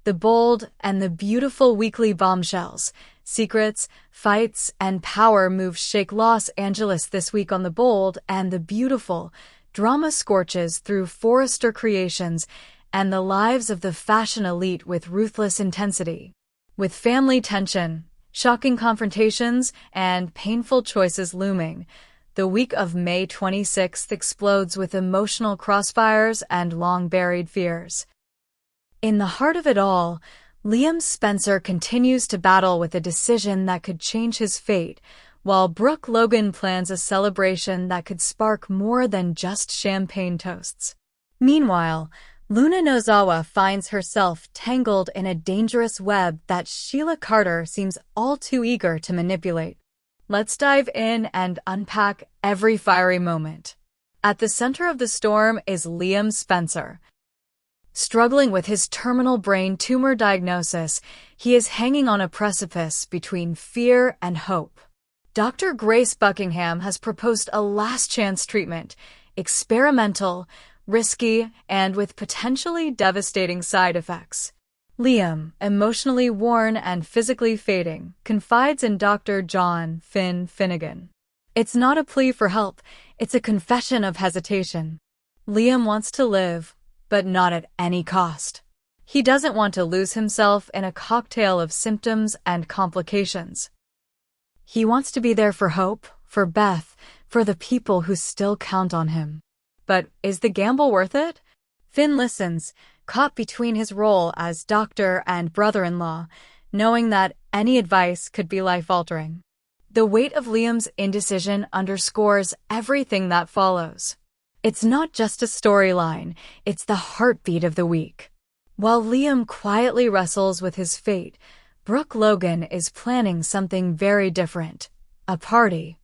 The bold and the beautiful weekly bombshells, secrets, fights, and power moves shake Los Angeles this week on The Bold and the Beautiful. Drama scorches through Forrester creations and the lives of the fashion elite with ruthless intensity. With family tension, shocking confrontations, and painful choices looming, the week of May 26th explodes with emotional crossfires and long-buried fears. In the heart of it all, Liam Spencer continues to battle with a decision that could change his fate, while Brooke Logan plans a celebration that could spark more than just champagne toasts. Meanwhile, Luna Nozawa finds herself tangled in a dangerous web that Sheila Carter seems all too eager to manipulate. Let's dive in and unpack every fiery moment. At the center of the storm is Liam Spencer. Struggling with his terminal brain tumor diagnosis, he is hanging on a precipice between fear and hope. Dr. Grace Buckingham has proposed a last-chance treatment, experimental, risky, and with potentially devastating side effects. Liam, emotionally worn and physically fading, confides in Dr. John Finnegan. It's not a plea for help, it's a confession of hesitation. Liam wants to live, but not at any cost. He doesn't want to lose himself in a cocktail of symptoms and complications. He wants to be there for Hope, for Beth, for the people who still count on him. But is the gamble worth it? Finn listens, caught between his role as doctor and brother-in-law, knowing that any advice could be life-altering. The weight of Liam's indecision underscores everything that follows. It's not just a storyline, it's the heartbeat of the week. While Liam quietly wrestles with his fate, Brooke Logan is planning something very different, a party.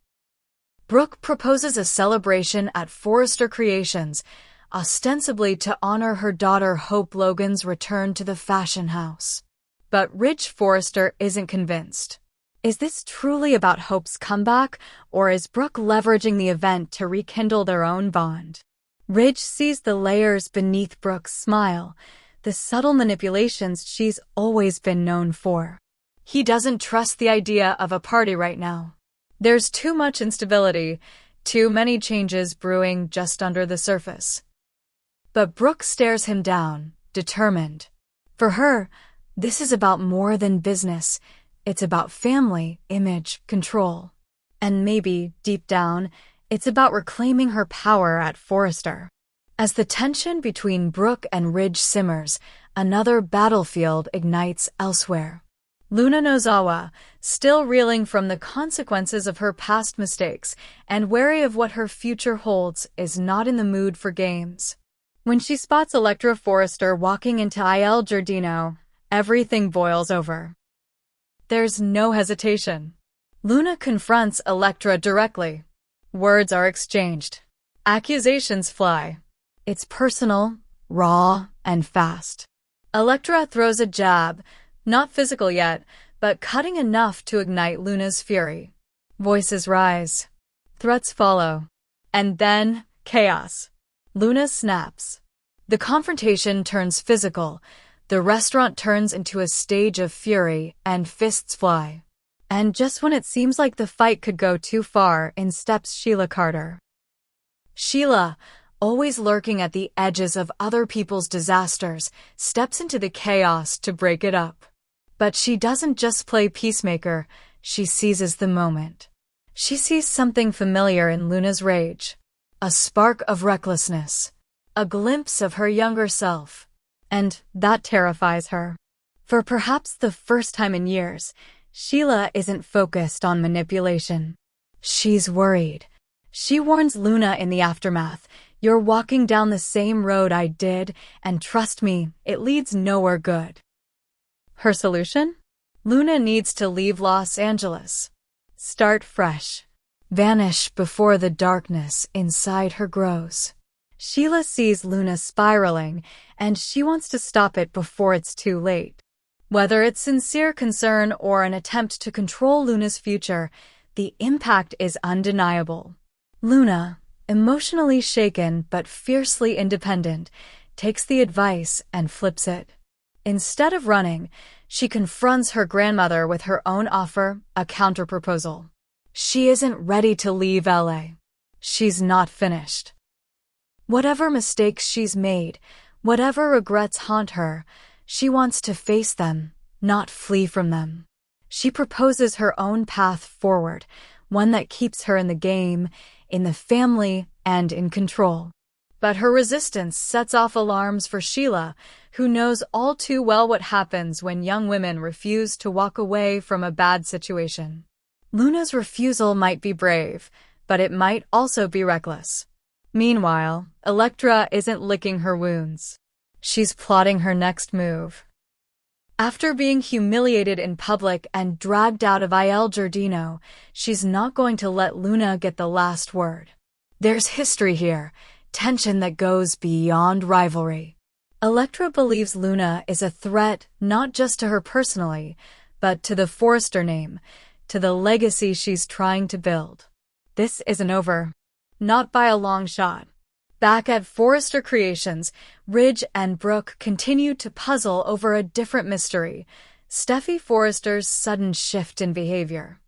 Brooke proposes a celebration at Forrester Creations, ostensibly to honor her daughter Hope Logan's return to the fashion house. But Ridge Forrester isn't convinced. Is this truly about Hope's comeback, or is Brooke leveraging the event to rekindle their own bond? Ridge sees the layers beneath Brooke's smile, the subtle manipulations she's always been known for. He doesn't trust the idea of a party right now. There's too much instability, too many changes brewing just under the surface. But Brooke stares him down, determined. For her, this is about more than business. It's about family, image, control. And maybe, deep down, it's about reclaiming her power at Forrester. As the tension between Brooke and Ridge simmers, another battlefield ignites elsewhere. Luna Nozawa, still reeling from the consequences of her past mistakes and wary of what her future holds, is not in the mood for games. When she spots Electra Forrester walking into Il Giardino, everything boils over. There's no hesitation. Luna confronts Electra directly. Words are exchanged. Accusations fly. It's personal, raw, and fast. Electra throws a jab, not physical yet, but cutting enough to ignite Luna's fury. Voices rise. Threats follow. And then, chaos. Luna snaps. The confrontation turns physical. The restaurant turns into a stage of fury, and fists fly. And just when it seems like the fight could go too far, in steps Sheila Carter. Sheila, always lurking at the edges of other people's disasters, steps into the chaos to break it up. But she doesn't just play peacemaker, she seizes the moment. She sees something familiar in Luna's rage. A spark of recklessness. A glimpse of her younger self. And that terrifies her. For perhaps the first time in years, Sheila isn't focused on manipulation. She's worried. She warns Luna in the aftermath, "You're walking down the same road I did, and trust me, it leads nowhere good." Her solution? Luna needs to leave Los Angeles. Start fresh. Vanish before the darkness inside her grows. Sheila sees Luna spiraling, and she wants to stop it before it's too late. Whether it's sincere concern or an attempt to control Luna's future, the impact is undeniable. Luna, emotionally shaken but fiercely independent, takes the advice and flips it. Instead of running, she confronts her grandmother with her own offer, a counterproposal. She isn't ready to leave LA. She's not finished. Whatever mistakes she's made, whatever regrets haunt her, she wants to face them, not flee from them. She proposes her own path forward, one that keeps her in the game, in the family, and in control. But her resistance sets off alarms for Sheila, who knows all too well what happens when young women refuse to walk away from a bad situation. Luna's refusal might be brave, but it might also be reckless. Meanwhile, Electra isn't licking her wounds. She's plotting her next move. After being humiliated in public and dragged out of Il Giardino, she's not going to let Luna get the last word. There's history here, tension that goes beyond rivalry. Electra believes Luna is a threat not just to her personally, but to the Forrester name, to the legacy she's trying to build. This isn't over. Not by a long shot. Back at Forrester Creations, Ridge and Brooke continue to puzzle over a different mystery, Steffi Forrester's sudden shift in behavior.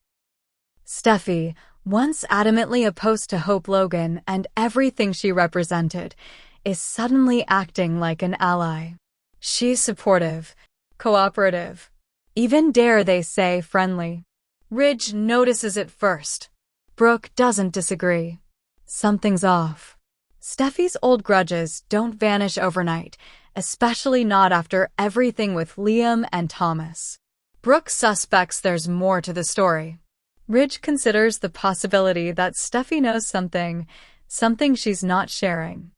Steffi, once adamantly opposed to Hope Logan and everything she represented, is suddenly acting like an ally. She's supportive, cooperative, even dare they say friendly. Ridge notices it first. Brooke doesn't disagree. Something's off. Steffi's old grudges don't vanish overnight, especially not after everything with Liam and Thomas. Brooke suspects there's more to the story. Ridge considers the possibility that Steffi knows something she's not sharing.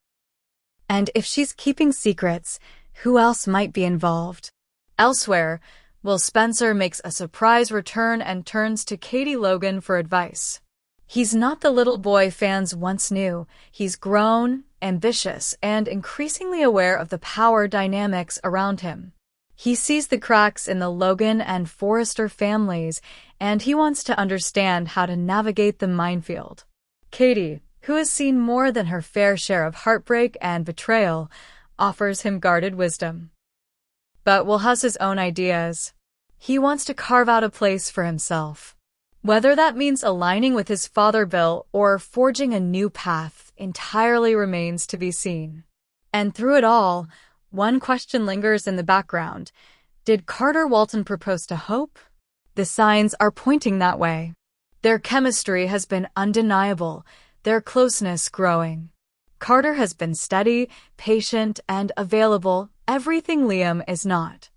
And if she's keeping secrets, who else might be involved? Elsewhere, Will Spencer makes a surprise return and turns to Katie Logan for advice. He's not the little boy fans once knew. He's grown, ambitious, and increasingly aware of the power dynamics around him. He sees the cracks in the Logan and Forrester families, and he wants to understand how to navigate the minefield. Katie, who has seen more than her fair share of heartbreak and betrayal, offers him guarded wisdom. But Will has his own ideas. He wants to carve out a place for himself. Whether that means aligning with his father Bill or forging a new path entirely remains to be seen. And through it all, one question lingers in the background. Did Carter Walton propose to Hope? The signs are pointing that way. Their chemistry has been undeniable, their closeness growing. Carter has been steady, patient, and available, everything Liam is not.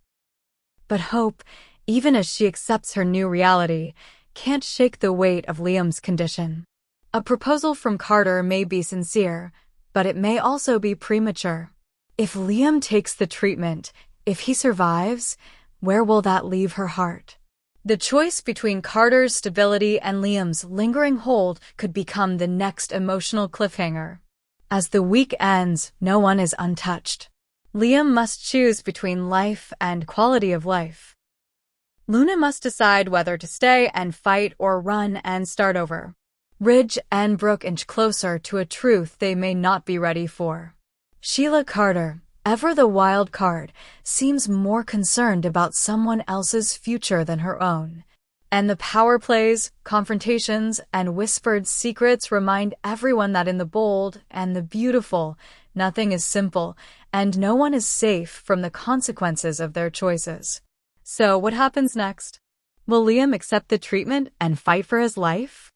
But Hope, even as she accepts her new reality, can't shake the weight of Liam's condition. A proposal from Carter may be sincere, but it may also be premature. If Liam takes the treatment, if he survives, where will that leave her heart? The choice between Carter's stability and Liam's lingering hold could become the next emotional cliffhanger. As the week ends, no one is untouched. Liam must choose between life and quality of life. Luna must decide whether to stay and fight or run and start over. Ridge and Brooke inch closer to a truth they may not be ready for. Sheila Carter, ever the wild card, seems more concerned about someone else's future than her own. And the power plays, confrontations, and whispered secrets remind everyone that in the bold and the beautiful, nothing is simple, and no one is safe from the consequences of their choices. So what happens next? Will Liam accept the treatment and fight for his life?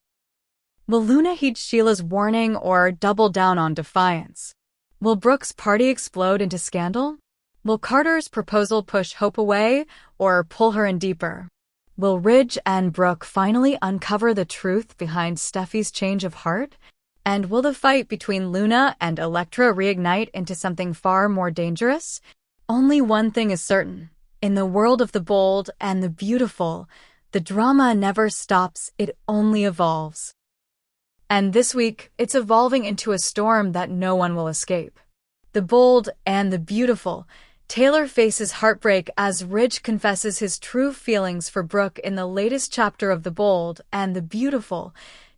Will Luna heed Sheila's warning or double down on defiance? Will Brooke's party explode into scandal? Will Carter's proposal push Hope away or pull her in deeper? Will Ridge and Brooke finally uncover the truth behind Steffi's change of heart? And will the fight between Luna and Electra reignite into something far more dangerous? Only one thing is certain. In the world of the bold and the beautiful, the drama never stops, it only evolves. And this week, it's evolving into a storm that no one will escape. The bold and the beautiful, Taylor faces heartbreak as Ridge confesses his true feelings for Brooke in the latest chapter of The Bold and the Beautiful.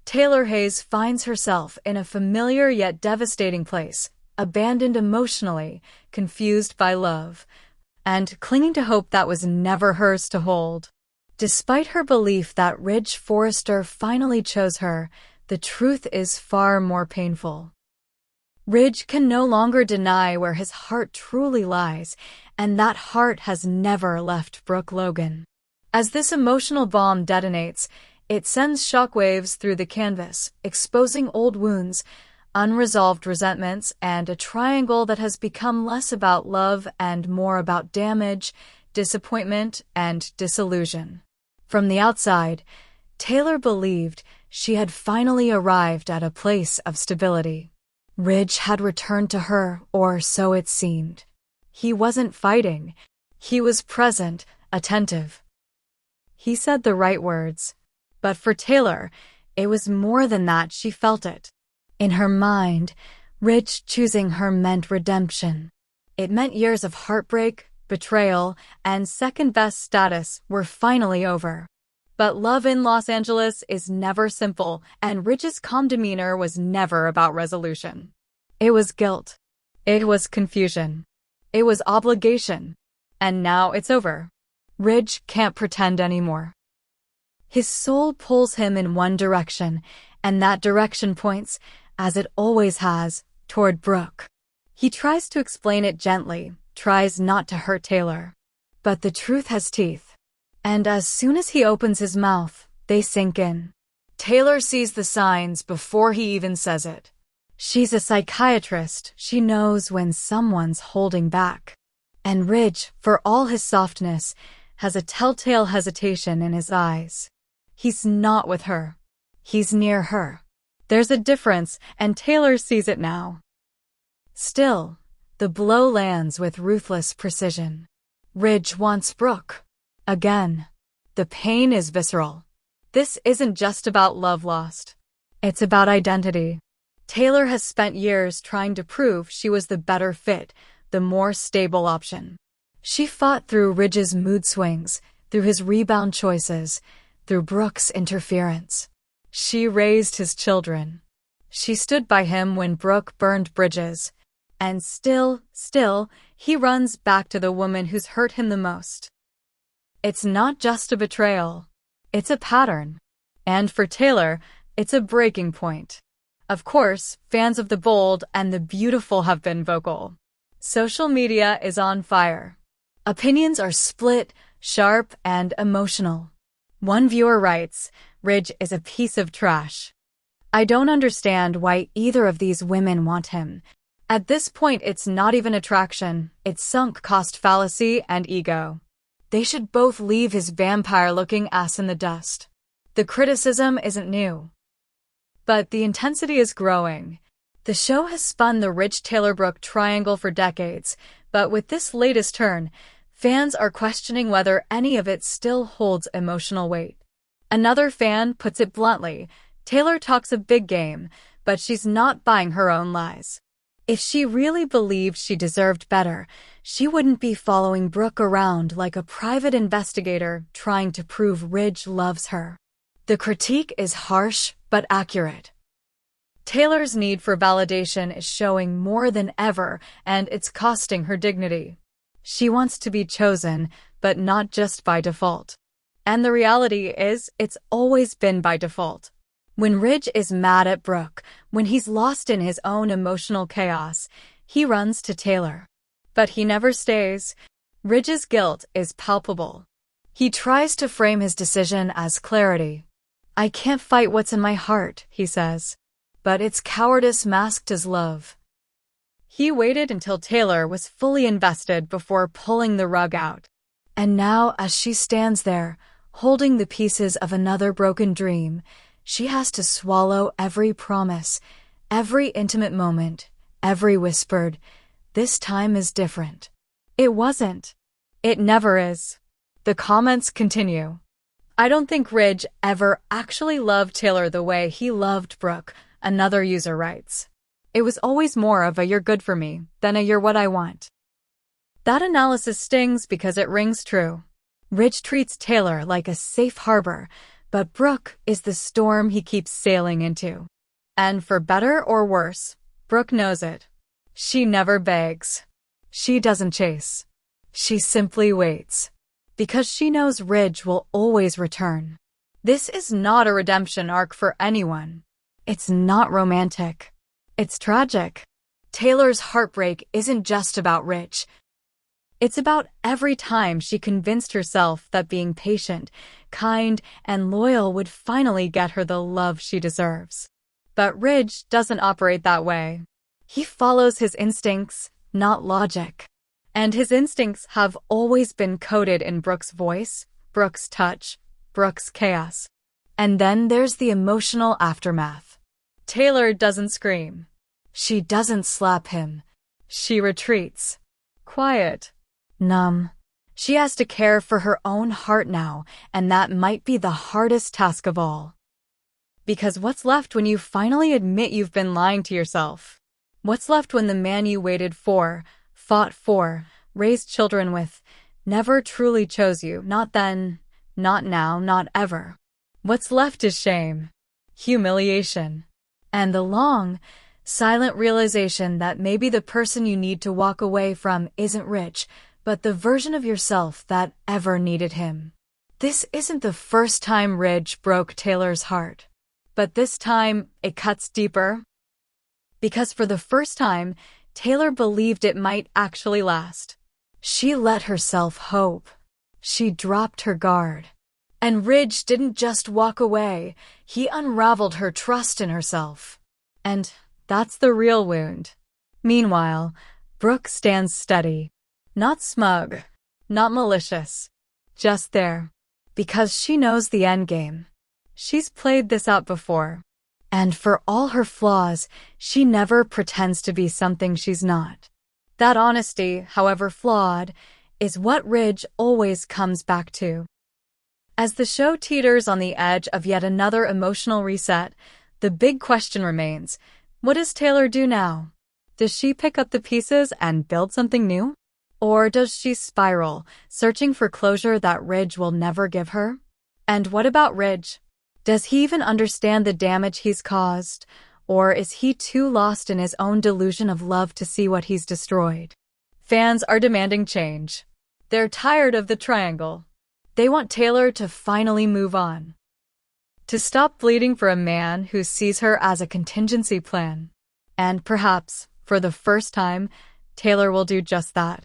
Taylor Hayes finds herself in a familiar yet devastating place, abandoned emotionally, confused by love. and clinging to hope that was never hers to hold. Despite her belief that Ridge Forrester finally chose her, the truth is far more painful. Ridge can no longer deny where his heart truly lies, and that heart has never left Brooke Logan. As this emotional bomb detonates, it sends shockwaves through the canvas, exposing old wounds, unresolved resentments, and a triangle that has become less about love and more about damage, disappointment, and disillusion. From the outside, Taylor believed she had finally arrived at a place of stability. Ridge had returned to her, or so it seemed. He wasn't fighting. He was present, attentive. He said the right words. But for Taylor, it was more than that. She felt it. In her mind, Ridge choosing her meant redemption. It meant years of heartbreak, betrayal, and second-best status were finally over. But love in Los Angeles is never simple, and Ridge's calm demeanor was never about resolution. It was guilt. It was confusion. It was obligation. And now it's over. Ridge can't pretend anymore. His soul pulls him in one direction, and that direction points, as it always has, toward Brooke. He tries to explain it gently, tries not to hurt Taylor. But the truth has teeth. And as soon as he opens his mouth, they sink in. Taylor sees the signs before he even says it. She's a psychiatrist. She knows when someone's holding back. And Ridge, for all his softness, has a telltale hesitation in his eyes. He's not with her. He's near her. There's a difference, and Taylor sees it now. Still, the blow lands with ruthless precision. Ridge wants Brooke. Again. The pain is visceral. This isn't just about love lost. It's about identity. Taylor has spent years trying to prove she was the better fit, the more stable option. She fought through Ridge's mood swings, through his rebound choices, through Brooke's interference. She raised his children. She stood by him when Brooke burned bridges. And still, he runs back to the woman who's hurt him the most. It's not just a betrayal. It's a pattern. And for Taylor, it's a breaking point. Of course, fans of the bold and the beautiful have been vocal. Social media is on fire. Opinions are split, sharp, and emotional. One viewer writes, "Ridge is a piece of trash. I don't understand why either of these women want him. At this point, it's not even attraction, it's sunk cost fallacy and ego. They should both leave his vampire-looking ass in the dust." The criticism isn't new. But the intensity is growing. The show has spun the Ridge-Taylor-Brooke triangle for decades, but with this latest turn, fans are questioning whether any of it still holds emotional weight. Another fan puts it bluntly, Taylor talks a big game, but she's not buying her own lies. If she really believed she deserved better, she wouldn't be following Brooke around like a private investigator trying to prove Ridge loves her. The critique is harsh but accurate. Taylor's need for validation is showing more than ever, and it's costing her dignity. She wants to be chosen, but not just by default. And the reality is, it's always been by default. When Ridge is mad at Brooke, when he's lost in his own emotional chaos, he runs to Taylor. But he never stays. Ridge's guilt is palpable. He tries to frame his decision as clarity. "I can't fight what's in my heart," he says. But it's cowardice masked as love. He waited until Taylor was fully invested before pulling the rug out. And now, as she stands there, holding the pieces of another broken dream, she has to swallow every promise, every intimate moment, every whispered, "This time is different." It wasn't. It never is. The comments continue. "I don't think Ridge ever actually loved Taylor the way he loved Brooke," another user writes. "It was always more of a 'you're good for me' than a 'you're what I want.'" That analysis stings because it rings true. Ridge treats Taylor like a safe harbor, but Brooke is the storm he keeps sailing into. And for better or worse, Brooke knows it. She never begs. She doesn't chase. She simply waits. Because she knows Ridge will always return. This is not a redemption arc for anyone. It's not romantic. It's tragic. Taylor's heartbreak isn't just about Ridge. It's about every time she convinced herself that being patient, kind, and loyal would finally get her the love she deserves. But Ridge doesn't operate that way. He follows his instincts, not logic. And his instincts have always been coded in Brooke's voice, Brooke's touch, Brooke's chaos. And then there's the emotional aftermath. Taylor doesn't scream. She doesn't slap him. She retreats. Quiet. Numb. She has to care for her own heart now, and that might be the hardest task of all. Because what's left when you finally admit you've been lying to yourself? What's left when the man you waited for, fought for, raised children with, never truly chose you? Not then, not now, not ever. What's left is shame, humiliation, and the long, silent realization that maybe the person you need to walk away from isn't Ridge, but the version of yourself that ever needed him. This isn't the first time Ridge broke Taylor's heart. But this time, it cuts deeper. Because for the first time, Taylor believed it might actually last. She let herself hope. She dropped her guard. And Ridge didn't just walk away, he unraveled her trust in herself. And that's the real wound. Meanwhile, Brooke stands steady. Not smug, not malicious. Just there. Because she knows the endgame. She's played this out before. And for all her flaws, she never pretends to be something she's not. That honesty, however flawed, is what Ridge always comes back to. As the show teeters on the edge of yet another emotional reset, the big question remains, what does Taylor do now? Does she pick up the pieces and build something new? Or does she spiral, searching for closure that Ridge will never give her? And what about Ridge? Does he even understand the damage he's caused? Or is he too lost in his own delusion of love to see what he's destroyed? Fans are demanding change. They're tired of the triangle. They want Taylor to finally move on. To stop bleeding for a man who sees her as a contingency plan. And perhaps, for the first time, Taylor will do just that.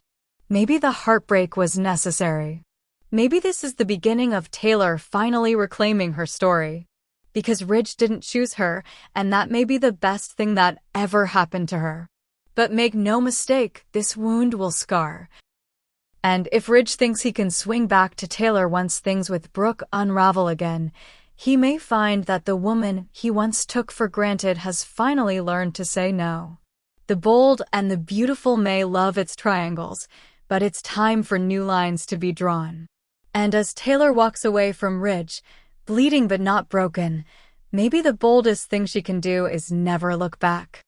Maybe the heartbreak was necessary. Maybe this is the beginning of Taylor finally reclaiming her story. Because Ridge didn't choose her, and that may be the best thing that ever happened to her. But make no mistake, this wound will scar. And if Ridge thinks he can swing back to Taylor once things with Brooke unravel again, he may find that the woman he once took for granted has finally learned to say no. The bold and the beautiful may love its triangles, but it's time for new lines to be drawn. And as Taylor walks away from Ridge, bleeding but not broken, maybe the boldest thing she can do is never look back.